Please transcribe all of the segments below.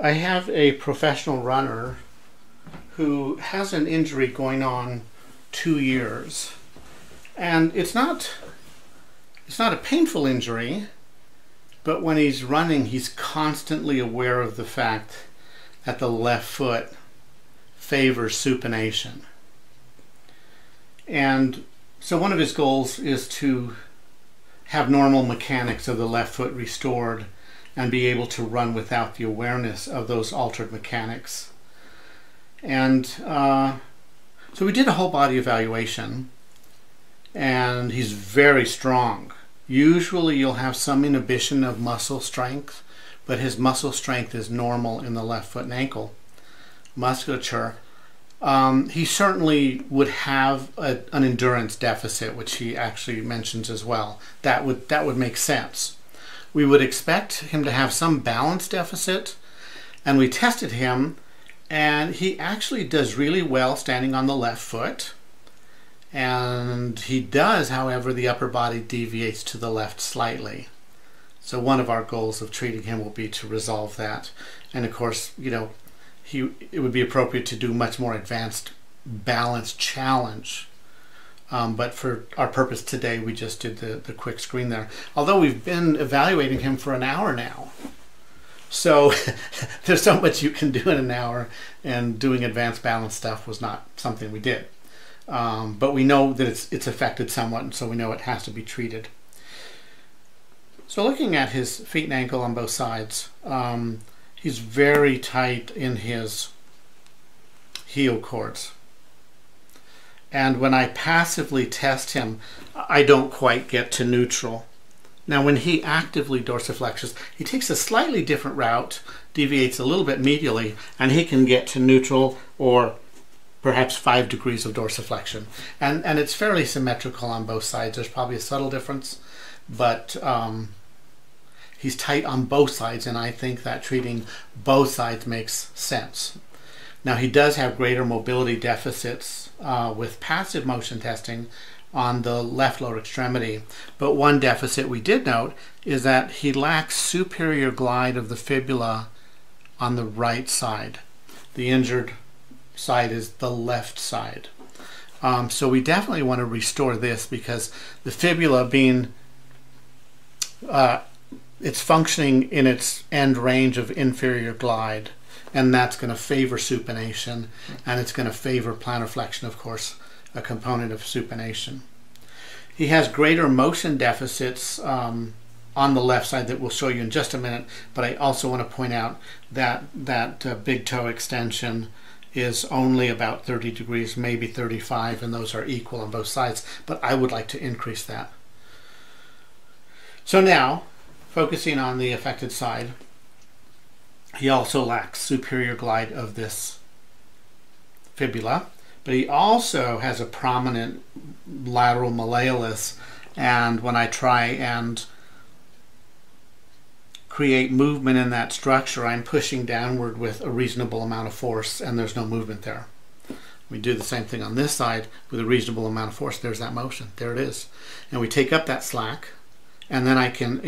I have a professional runner who has an injury going on 2 years, and it's not a painful injury, but when he's running, he's constantly aware of the fact that the left foot favors supination. And so one of his goals is to have normal mechanics of the left foot restored and be able to run without the awareness of those altered mechanics. And so we did a whole body evaluation, and he's very strong. Usually you'll have some inhibition of muscle strength, but his muscle strength is normal in the left foot and ankle musculature. He certainly would have an endurance deficit, which he actually mentions as well. That would make sense. We would expect him to have some balance deficit, and we tested him, and he actually does really well standing on the left foot. And he does, however, the upper body deviates to the left slightly. So one of our goals of treating him will be to resolve that. And of course, you know, it would be appropriate to do much more advanced balance challenge. But for our purpose today, we just did the quick screen there. Although we've been evaluating him for an hour now. So there's so much you can do in an hour, and doing advanced balance stuff was not something we did. But we know that it's affected somewhat, and so we know it has to be treated. So looking at his feet and ankle on both sides, he's very tight in his heel cords. And when I passively test him, I don't quite get to neutral. Now when he actively dorsiflexes, he takes a slightly different route, deviates a little bit medially, and he can get to neutral or perhaps 5 degrees of dorsiflexion. And it's fairly symmetrical on both sides. There's probably a subtle difference, but he's tight on both sides, and I think that treating both sides makes sense. Now he does have greater mobility deficits with passive motion testing on the left lower extremity, but one deficit we did note is that he lacks superior glide of the fibula on the right side. The injured side is the left side. So we definitely want to restore this, because the fibula being it's functioning in its end range of inferior glide, and that's going to favor supination, and it's going to favor plantar flexion, of course, a component of supination. He has greater motion deficits on the left side that we'll show you in just a minute, but I also want to point out that big toe extension is only about 30 degrees, maybe 35, and those are equal on both sides, but I would like to increase that. So now, focusing on the affected side, he also lacks superior glide of this fibula, but he also has a prominent lateral malleolus, and when I try and create movement in that structure, I'm pushing downward with a reasonable amount of force, and there's no movement there. We do the same thing on this side with a reasonable amount of force. There's that motion. There it is. And we take up that slack, and then I can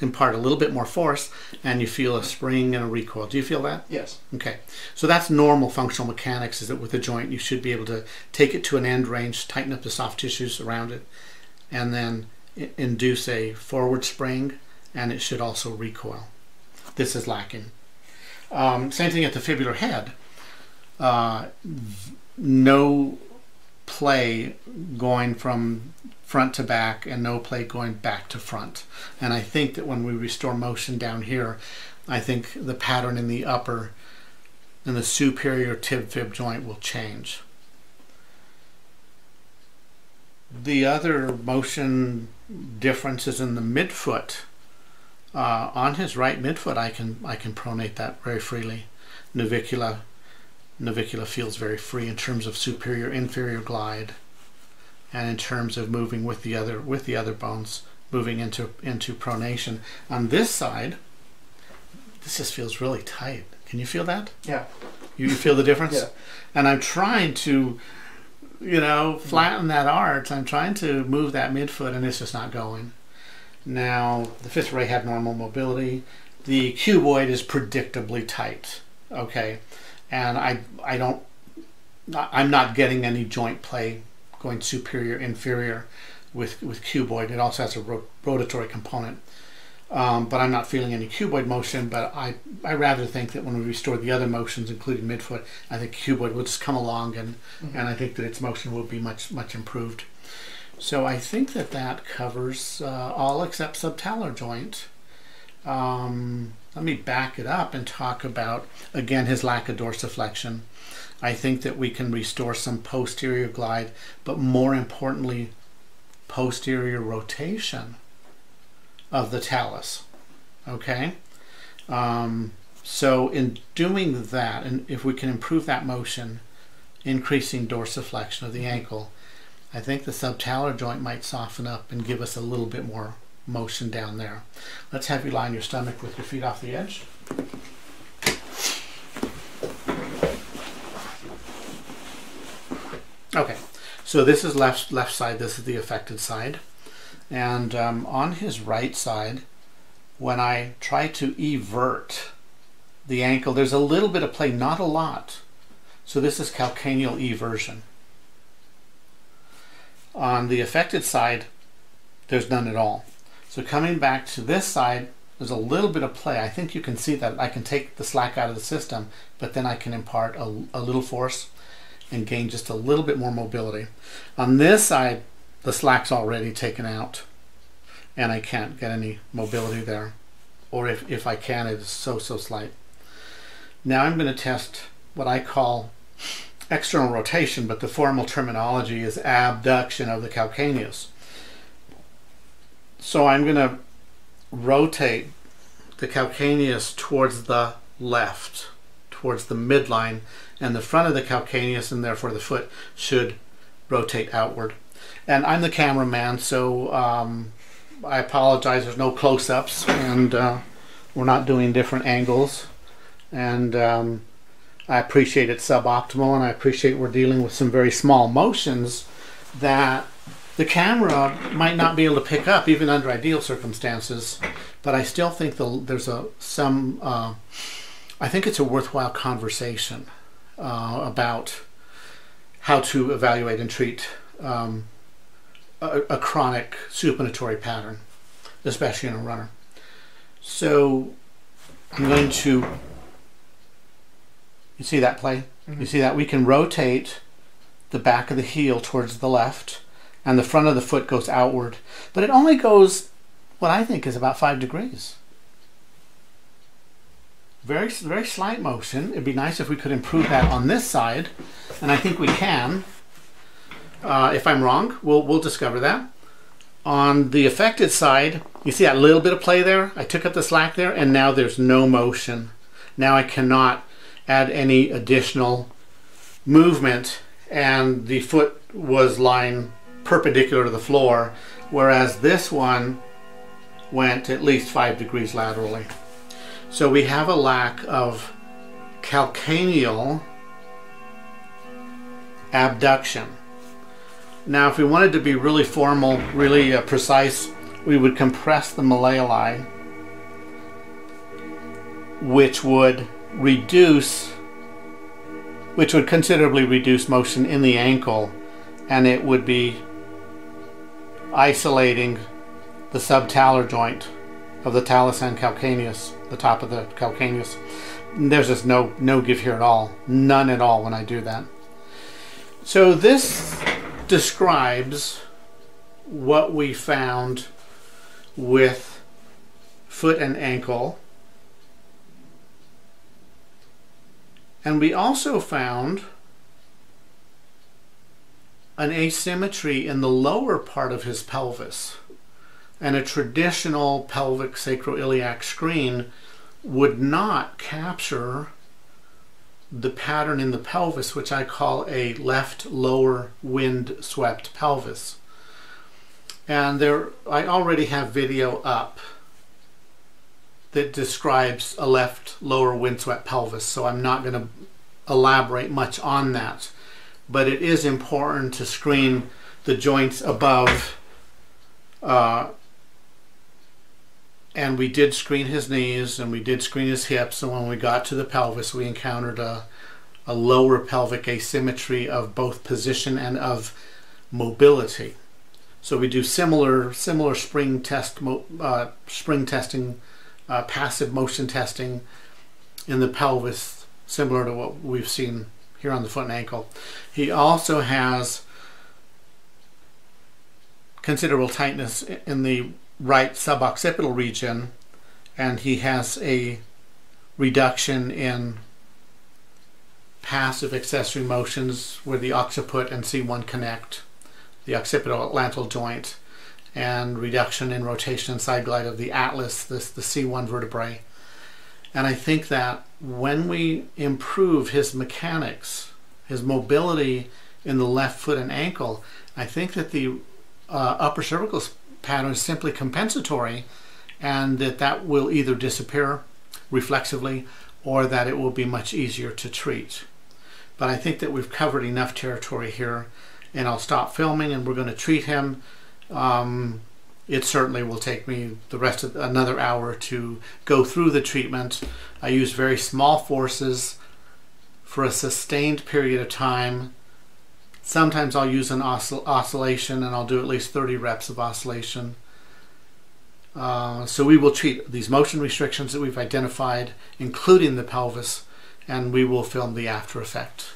impart a little bit more force, and you feel a spring and a recoil. Do you feel that? Yes. Okay. So that's normal functional mechanics, is that with a joint you should be able to take it to an end range, tighten up the soft tissues around it, and then induce a forward spring, and it should also recoil. This is lacking. Same thing at the fibular head. No play going from front to back, and no play going back to front. And I think that when we restore motion down here, I think the pattern in the upper and the superior tib-fib joint will change. The other motion difference is in the midfoot. On his right midfoot, I can pronate that very freely. Navicula feels very free in terms of superior inferior glide, and in terms of moving with the other bones, moving into pronation. On this side, this just feels really tight. Can you feel that? Yeah. You feel the difference? Yeah. And I'm trying to, flatten that arch. I'm trying to move that midfoot, and it's just not going. Now, the fifth ray had normal mobility. The cuboid is predictably tight. okay? And I'm not getting any joint play going superior, inferior with cuboid. It also has a rotatory component. But I'm not feeling any cuboid motion, but I rather think that when we restore the other motions, including midfoot, I think cuboid will just come along, and I think that its motion will be much improved. So I think that covers all except subtalar joint. Let me back it up and talk about, again, his lack of dorsiflexion. I think that we can restore some posterior glide, but more importantly, posterior rotation of the talus. Okay, so in doing that, and if we can improve that motion, increasing dorsiflexion of the ankle, I think the subtalar joint might soften up and give us a little bit more motion down there. Let's have you lie on your stomach with your feet off the edge. Okay, so this is left side, this is the affected side. And on his right side, when I try to evert the ankle, there's a little bit of play, not a lot. So this is calcaneal eversion. On the affected side, there's none at all. So coming back to this side, there's a little bit of play. I think you can see that I can take the slack out of the system, but then I can impart a little force and gain just a little bit more mobility. On this side, the slack's already taken out, and I can't get any mobility there. Or if I can, it is so slight. Now I'm going to test what I call external rotation, but the formal terminology is abduction of the calcaneus. So I'm going to rotate the calcaneus towards the left, towards the midline, and the front of the calcaneus, and therefore the foot, should rotate outward. And I'm the cameraman, so I apologize, there's no close-ups, and we're not doing different angles. And I appreciate it's suboptimal, and I appreciate we're dealing with some very small motions that the camera might not be able to pick up, even under ideal circumstances. But I still think there's I think it's a worthwhile conversation about how to evaluate and treat a chronic supinatory pattern, especially in a runner. So I'm going to, you see that play? Mm-hmm. You see that? We can rotate the back of the heel towards the left, and the front of the foot goes outward, but it only goes what I think is about 5 degrees. Very slight motion. It'd be nice if we could improve that on this side, and I think we can. If I'm wrong, we'll discover that. On the affected side, you see that little bit of play there? I took up the slack there, and now there's no motion. Now I cannot add any additional movement, and the foot was lying perpendicular to the floor, whereas this one went at least 5 degrees laterally. So we have a lack of calcaneal abduction. Now, if we wanted to be really formal, really precise, we would compress the malleoli, which would considerably reduce motion in the ankle, and it would be isolating the subtalar joint of the talus and calcaneus, the top of the calcaneus. There's just no give here at all, none at all when I do that. So this describes what we found with foot and ankle, and we also found an asymmetry in the lower part of his pelvis. And a traditional pelvic sacroiliac screen would not capture the pattern in the pelvis, which I call a left lower wind-swept pelvis. And I already have video up that describes a left lower windswept pelvis, so I'm not going to elaborate much on that. But it is important to screen the joints above And we did screen his knees and we did screen his hips, and when we got to the pelvis we encountered a lower pelvic asymmetry of both position and of mobility. So we do similar spring testing, passive motion testing in the pelvis, similar to what we've seen here on the foot and ankle. He also has considerable tightness in the right suboccipital region, and he has a reduction in passive accessory motions where the occiput and C1 connect, the occipital-atlantal joint, and reduction in rotation and side glide of the atlas, the C1 vertebrae. And I think that when we improve his mechanics, his mobility in the left foot and ankle, I think that the upper cervical pattern is simply compensatory, and that will either disappear reflexively or that it will be much easier to treat. But I think that we've covered enough territory here, and I'll stop filming and we're going to treat him. It certainly will take me the rest of another hour to go through the treatment. I use very small forces for a sustained period of time. Sometimes I'll use an oscillation, and I'll do at least 30 reps of oscillation. So we will treat these motion restrictions that we've identified, including the pelvis, and we will film the after effect.